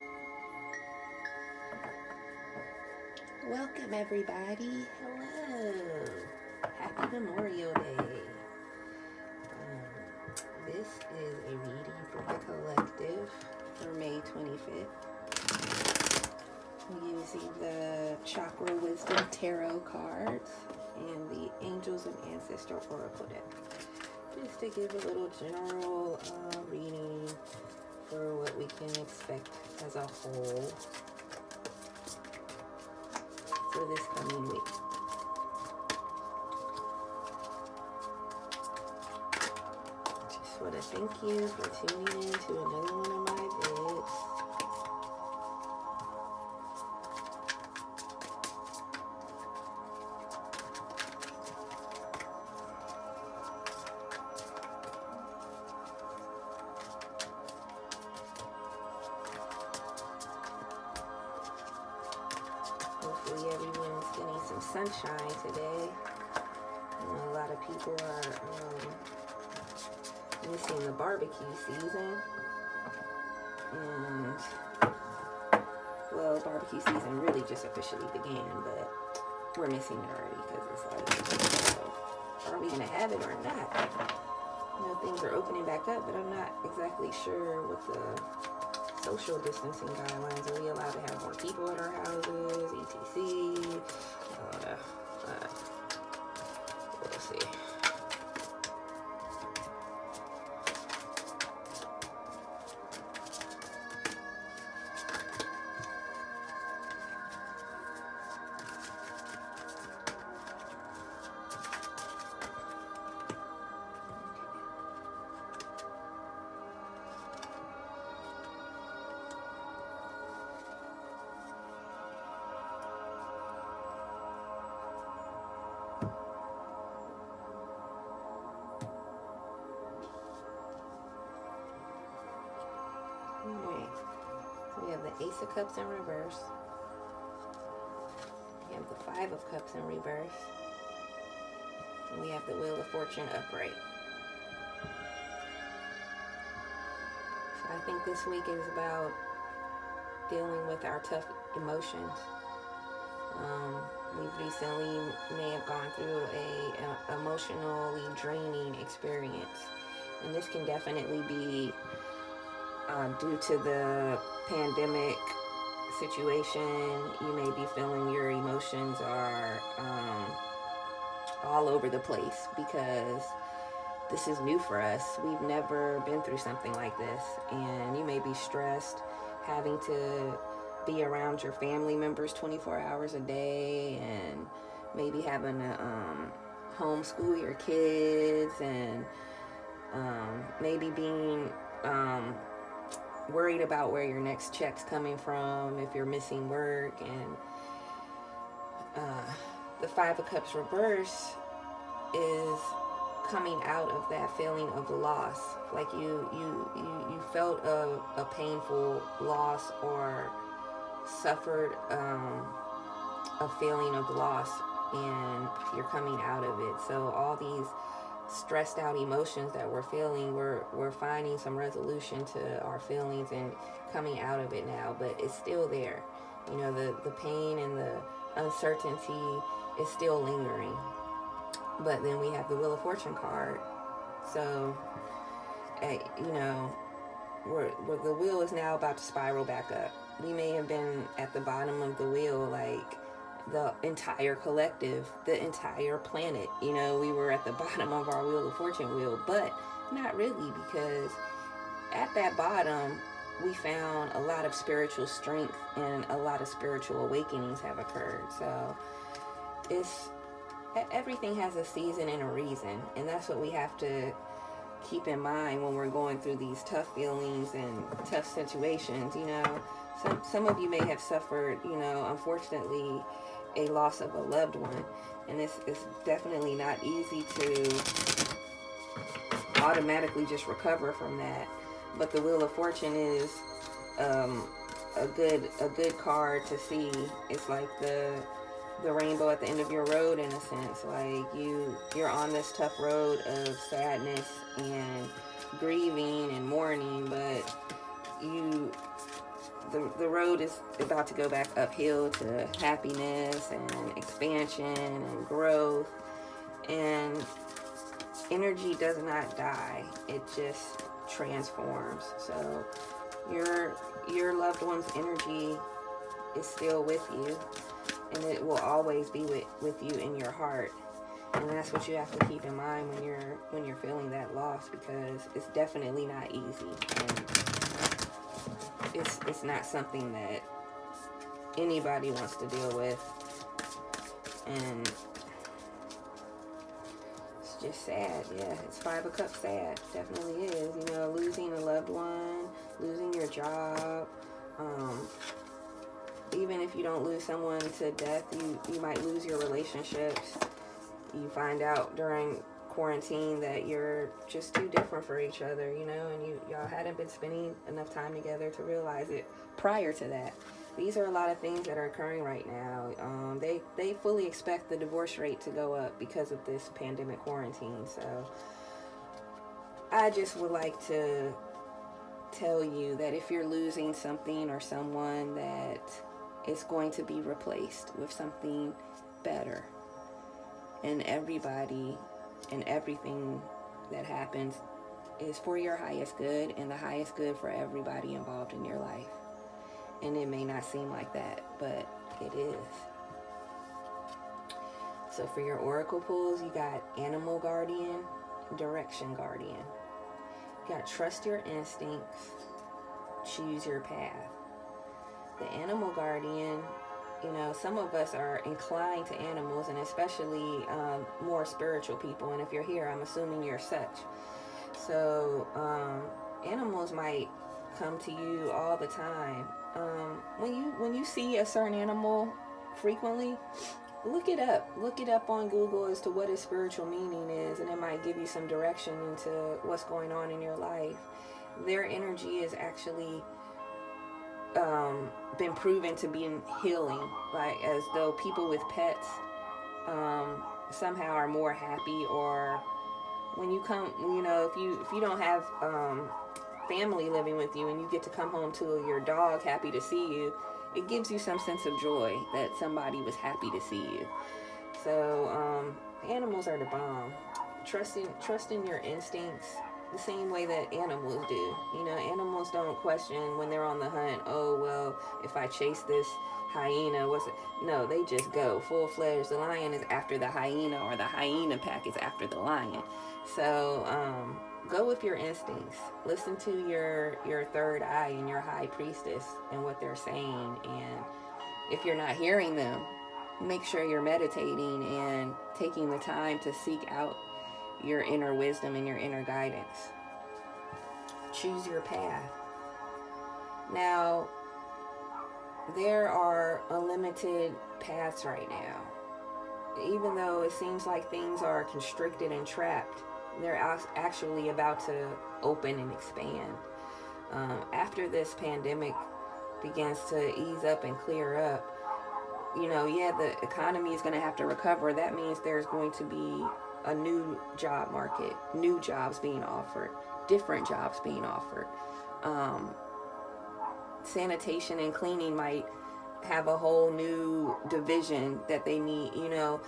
Welcome, everybody. Hello. Happy Memorial Day. This is a reading from the collective for May 25th. We're using the Chakra Wisdom Tarot cards and the Angels and Ancestor Oracle deck. Just to give a little general reading for what we can expect as a whole for this coming week. Just want to thank you for tuning in to another one of my vids. Hopefully everyone's getting some sunshine today. A lot of people are missing the barbecue season. And, well, barbecue season really just officially began, but we're missing it already because it's like, are we going to have it or not? You know, things are opening back up, but I'm not exactly sure what the social distancing guidelines. Are we allowed to have more people at our houses, etc? I don't know. We'll see. Alright, so we have the Ace of Cups in reverse. We have the Five of Cups in reverse. And we have the Wheel of Fortune upright. So I think this week is about dealing with our tough emotions. We recently may have gone through a emotionally draining experience. And this can definitely be due to the pandemic situation. You may be feeling your emotions are all over the place because this is new for us. We've never been through something like this, and you may be stressed having to be around your family members 24 hours a day, and maybe having to homeschool your kids, and maybe being worried about where your next check's coming from if you're missing work. And the Five of Cups reverse is coming out of that feeling of loss, like you felt a painful loss or suffered a feeling of loss, and you're coming out of it. So all these stressed out emotions that we're feeling, we're finding some resolution to our feelings and coming out of it now, but it's still there. You know, the pain and the uncertainty is still lingering. But then we have the Wheel of Fortune card. So, you know, where the wheel is now about to spiral back up. We may have been at the bottom of the wheel, like the entire collective, the entire planet. You know, we were at the bottom of our Wheel of Fortune wheel, but not really, because at that bottom, we found a lot of spiritual strength and a lot of spiritual awakenings have occurred. So everything has a season and a reason, and that's what we have to keep in mind when we're going through these tough feelings and tough situations. You know, some of you may have suffered, you know, unfortunately, a loss of a loved one, and it's definitely not easy to automatically just recover from that. But the Wheel of Fortune is a good card to see. It's like the rainbow at the end of your road, in a sense. Like you're on this tough road of sadness and grieving and mourning, but the road is about to go back uphill to happiness and expansion and growth. And energy does not die, it just transforms. So your loved one's energy is still with you, and it will always be with you in your heart. And that's what you have to keep in mind when you're feeling that loss, because it's definitely not easy, and it's not something that anybody wants to deal with. And it's just sad. Yeah, it's 5 of Cups sad. Definitely is. You know, losing a loved one, losing your job. Even if you don't lose someone to death, you might lose your relationships. You find out during quarantine that you're just too different for each other, you know, and y'all hadn't been spending enough time together to realize it prior to that. These are a lot of things that are occurring right now. They fully expect the divorce rate to go up because of this pandemic quarantine. So I just would like to tell you that if you're losing something or someone, that it's going to be replaced with something better. And everybody and everything that happens is for your highest good and the highest good for everybody involved in your life. And it may not seem like that, but it is. So for your oracle pulls, you got Animal Guardian, Direction Guardian. You got Trust Your Instincts, Choose Your Path. The Animal Guardian, you know, some of us are inclined to animals, and especially more spiritual people. And if you're here, I'm assuming you're such. So animals might come to you all the time. When you see a certain animal frequently, look it up. Look it up on Google as to what its spiritual meaning is, and it might give you some direction into what's going on in your life. Their energy is actually been proven to be healing, like as though people with pets somehow are more happy. Or when you come, you know, if you don't have family living with you and you get to come home to your dog happy to see you, it gives you some sense of joy that somebody was happy to see you. So animals are the bomb. Trusting your instincts the same way that animals do. You know, animals don't question when they're on the hunt. Oh, well, if I chase this hyena, what's it? No, they just go full-fledged. The lion is after the hyena, or the hyena pack is after the lion. So go with your instincts. Listen to your third eye and your high priestess and what they're saying. And if you're not hearing them, make sure you're meditating and taking the time to seek out your inner wisdom and your inner guidance. Choose your path. Now, there are unlimited paths right now. Even though it seems like things are constricted and trapped, they're actually about to open and expand. After this pandemic begins to ease up and clear up, you know, yeah, the economy is going to have to recover. That means there's going to be a new job market, new jobs being offered, different jobs being offered. Sanitation and cleaning might have a whole new division that they need. You know,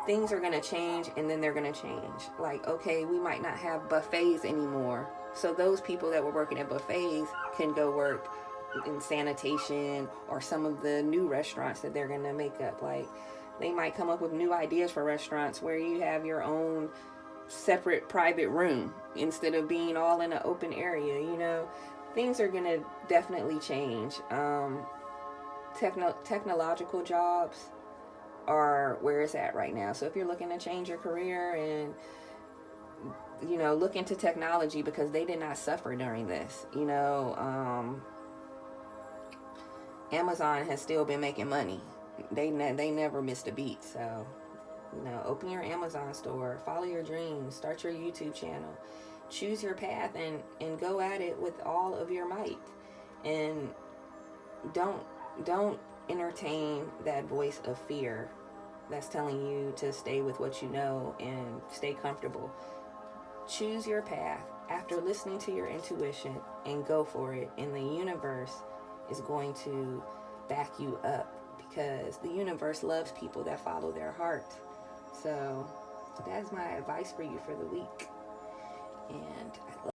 things are going to change, and then they're going to change. Like, okay, we might not have buffets anymore. So those people that were working at buffets can go work in sanitation, or some of the new restaurants that they're going to make up. Like, they might come up with new ideas for restaurants where you have your own separate private room instead of being all in an open area. You know, things are going to definitely change. Technological jobs are where it's at right now. So if you're looking to change your career, and, you know, look into technology, because they did not suffer during this. You know, Amazon has still been making money. They never missed a beat. So, you know, open your Amazon store, follow your dreams, start your YouTube channel, choose your path, and go at it with all of your might. And don't entertain that voice of fear that's telling you to stay with what you know and stay comfortable. Choose your path after listening to your intuition and go for it. And the universe is going to back you up, because the universe loves people that follow their heart. So that's my advice for you for the week. And I love